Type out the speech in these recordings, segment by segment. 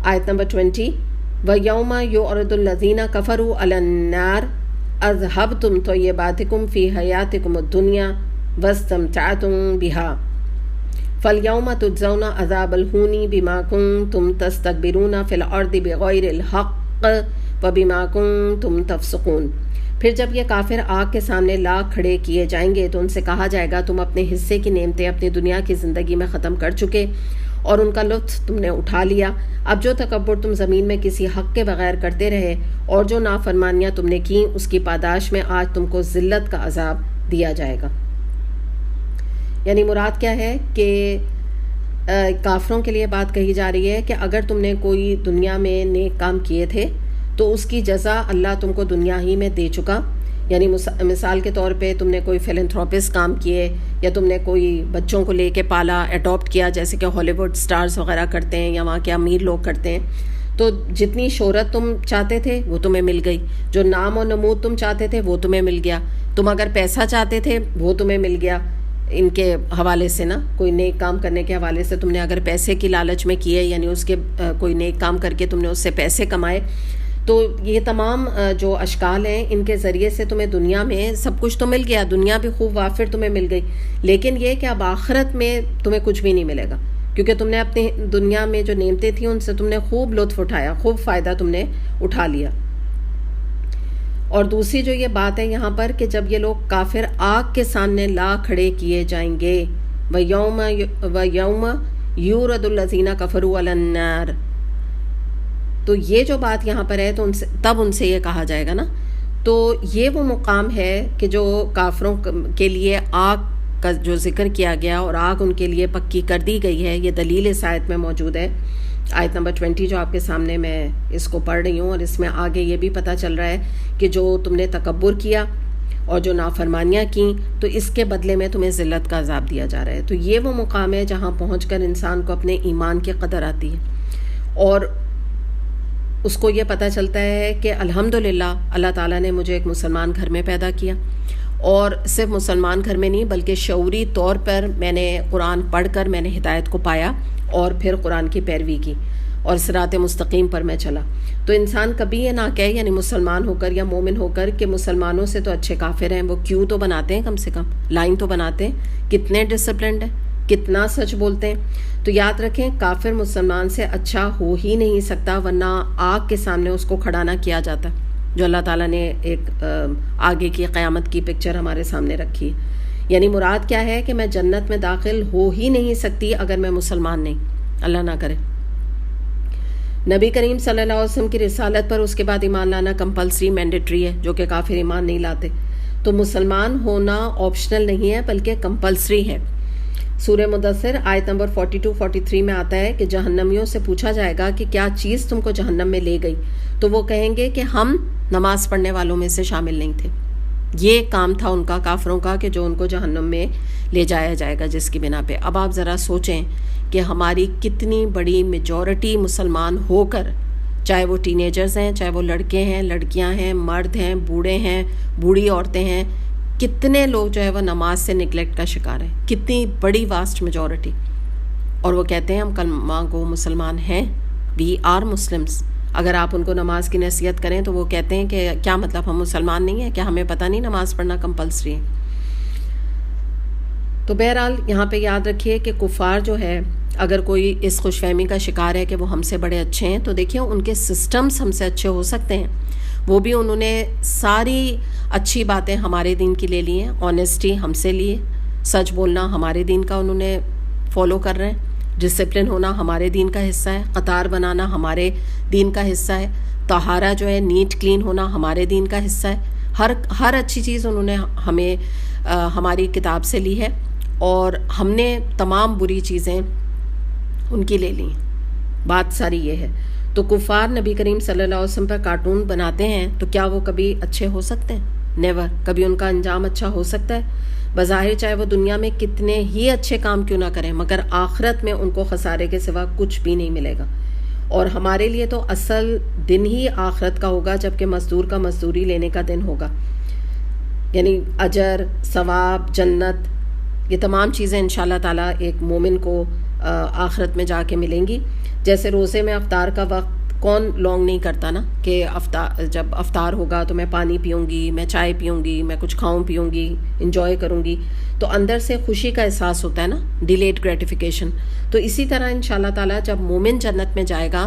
آیت نمبر 20 وَيَوْمَ يُعْرَضُ الَّذِينَ كَفَرُوا عَلَى النَّارِ اذهبتم طیباتکم فی حیاتکم الدنیا واستمتعتم بها فالیوم تجزون عذاب الہون بما کنتم تستکبرون فی الارض بغیر الحق وبما کنتم تفسقون۔ پھر جب یہ کافر آگ کے سامنے لا کھڑے کیے جائیں گے تو ان سے کہا جائے گا تم اپنے حصے کی نعمتیں اپنی دنیا کی زندگی میں ختم کر چکے اور ان کا لطف تم نے اٹھا لیا، اب جو تکبر تم زمین میں کسی حق کے بغیر کرتے رہے اور جو نافرمانیاں تم نے کی اس کی پاداش میں آج تم کو ذلت کا عذاب دیا جائے گا۔ یعنی مراد کیا ہے کہ کافروں کے لیے بات کہی جا رہی ہے کہ اگر تم نے کوئی دنیا میں نیک کام کیے تھے تو اس کی جزا اللہ تم کو دنیا ہی میں دے چکا۔ یعنی مثال کے طور پہ تم نے کوئی فلنتھروپس کام کیے یا تم نے کوئی بچوں کو لے کے پالا، اڈاپٹ کیا، جیسے کہ ہالی ووڈ سٹارز وغیرہ کرتے ہیں یا وہاں کے امیر لوگ کرتے ہیں، تو جتنی شہرت تم چاہتے تھے وہ تمہیں مل گئی، جو نام و نمود تم چاہتے تھے وہ تمہیں مل گیا، تم اگر پیسہ چاہتے تھے وہ تمہیں مل گیا ان کے حوالے سے نا، کوئی نیک کام کرنے کے حوالے سے تم نے اگر پیسے کی لالچ میں کیے، یعنی اس کے کوئی نیک کام کر کے تم نے اس سے پیسے کمائے، تو یہ تمام جو اشکال ہیں ان کے ذریعے سے تمہیں دنیا میں سب کچھ تو مل گیا، دنیا بھی خوب وافر تمہیں مل گئی، لیکن یہ کہ اب آخرت میں تمہیں کچھ بھی نہیں ملے گا، کیونکہ تم نے اپنی دنیا میں جو نعمتیں تھیں ان سے تم نے خوب لطف اٹھایا، خوب فائدہ تم نے اٹھا لیا۔ اور دوسری جو یہ بات ہے یہاں پر کہ جب یہ لوگ کافر آگ کے سامنے لا کھڑے کیے جائیں گے، وَيَوْمَ يُعْرَضُ الَّذِينَ كَفَرُوا عَلَى النَّارِ، تو یہ جو بات یہاں پر ہے تو تب ان سے یہ کہا جائے گا نا، تو یہ وہ مقام ہے کہ جو کافروں کے لیے آگ کا جو ذکر کیا گیا اور آگ ان کے لیے پکی کر دی گئی ہے، یہ دلیل اس آیت میں موجود ہے۔ آیت نمبر 20 جو آپ کے سامنے میں اس کو پڑھ رہی ہوں، اور اس میں آگے یہ بھی پتہ چل رہا ہے کہ جو تم نے تکبر کیا اور جو نافرمانیاں کیں تو اس کے بدلے میں تمہیں ذلت کا عذاب دیا جا رہا ہے۔ تو یہ وہ مقام ہے جہاں پہنچ کر انسان کو اپنے ایمان کی قدر آتی ہے اور اس کو یہ پتہ چلتا ہے کہ الحمدللہ اللہ تعالیٰ نے مجھے ایک مسلمان گھر میں پیدا کیا، اور صرف مسلمان گھر میں نہیں بلکہ شعوری طور پر میں نے قرآن پڑھ کر میں نے ہدایت کو پایا اور پھر قرآن کی پیروی کی اور صراط مستقیم پر میں چلا۔ تو انسان کبھی یہ نہ کہے، یعنی مسلمان ہو کر یا مومن ہو کر، کہ مسلمانوں سے تو اچھے کافر ہیں، وہ کیوں تو بناتے ہیں، کم سے کم لائن تو بناتے ہیں، کتنے ڈسپلنڈ ہیں، کتنا سچ بولتے ہیں۔ تو یاد رکھیں کافر مسلمان سے اچھا ہو ہی نہیں سکتا، ورنہ آگ کے سامنے اس کو کھڑا نہ کیا جاتا، جو اللہ تعالیٰ نے ایک آگے کی قیامت کی پکچر ہمارے سامنے رکھی ہے۔ یعنی مراد کیا ہے کہ میں جنت میں داخل ہو ہی نہیں سکتی اگر میں مسلمان نہیں، اللہ نہ کرے۔ نبی کریم صلی اللہ علیہ وسلم کی رسالت پر اس کے بعد ایمان لانا کمپلسری مینڈیٹری ہے، جو کہ کافر ایمان نہیں لاتے۔ تو مسلمان ہونا آپشنل نہیں ہے بلکہ کمپلسری ہے۔ سورہ مدثر آیت نمبر 42-43 میں آتا ہے کہ جہنمیوں سے پوچھا جائے گا کہ کیا چیز تم کو جہنم میں لے گئی، تو وہ کہیں گے کہ ہم نماز پڑھنے والوں میں سے شامل نہیں تھے۔ یہ کام تھا ان کا، کافروں کا، کہ جو ان کو جہنم میں لے جایا جائے گا، جس کی بنا پہ اب آپ ذرا سوچیں کہ ہماری کتنی بڑی میجورٹی مسلمان ہو کر، چاہے وہ ٹین ایجرز ہیں، چاہے وہ لڑکے ہیں، لڑکیاں ہیں، مرد ہیں، بوڑھے ہیں، بوڑھی عورتیں ہیں، کتنے لوگ جو ہے وہ نماز سے نگلیکٹ کا شکار ہیں، کتنی بڑی واسٹ میجورٹی، اور وہ کہتے ہیں ہم کلمہ گو مسلمان ہیں، وی آر مسلمس۔ اگر آپ ان کو نماز کی نصیحت کریں تو وہ کہتے ہیں کہ کیا مطلب ہم مسلمان نہیں ہیں، کیا ہمیں پتہ نہیں نماز پڑھنا کمپلسری ہے؟ تو بہرحال یہاں پہ یاد رکھیے کہ کفار جو ہے، اگر کوئی اس خوش فہمی کا شکار ہے کہ وہ ہم سے بڑے اچھے ہیں، تو دیکھیں ان کے سسٹمز ہم سے اچھے ہو سکتے ہیں، وہ بھی انہوں نے ساری اچھی باتیں ہمارے دین کی لے لی ہیں، آنیسٹی ہم سے لیے، سچ بولنا ہمارے دین کا انہوں نے فالو کر رہے ہیں، ڈسپلن ہونا ہمارے دین کا حصہ ہے، قطار بنانا ہمارے دین کا حصہ ہے، طہارہ جو ہے نیٹ کلین ہونا ہمارے دین کا حصہ ہے، ہر اچھی چیز انہوں نے ہمیں ہماری کتاب سے لی ہے، اور ہم نے تمام بری چیزیں ان کی لے لی ہیں۔ بات ساری یہ ہے۔ تو کفار نبی کریم صلی اللہ علیہ وسلم پر کارٹون بناتے ہیں، تو کیا وہ کبھی اچھے ہو سکتے ہیں؟ نیور۔ کبھی ان کا انجام اچھا ہو سکتا ہے؟ بظاہر چاہے وہ دنیا میں کتنے ہی اچھے کام کیوں نہ کریں، مگر آخرت میں ان کو خسارے کے سوا کچھ بھی نہیں ملے گا۔ اور ہمارے لیے تو اصل دن ہی آخرت کا ہوگا، جبکہ مزدور کا مزدوری لینے کا دن ہوگا، یعنی اجر، ثواب، جنت، یہ تمام چیزیں انشاءاللہ تعالیٰ ایک مومن کو آخرت میں جا کے ملیں گی۔ جیسے روزے میں افطار کا وقت کون لانگ نہیں کرتا نا، کہ جب افطار ہوگا تو میں پانی پیوں گی، میں چائے پیوں گی، میں کچھ کھاؤں پیوں گی، انجوائے کروں گی، تو اندر سے خوشی کا احساس ہوتا ہے نا، ڈیلیڈ گریٹیفیکیشن. تو اسی طرح انشاءاللہ تعالیٰ جب مومن جنت میں جائے گا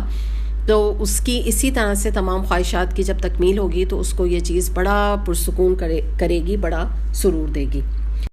تو اس کی اسی طرح سے تمام خواہشات کی جب تکمیل ہوگی تو اس کو یہ چیز بڑا پرسکون کرے گی، بڑا سرور دے گی.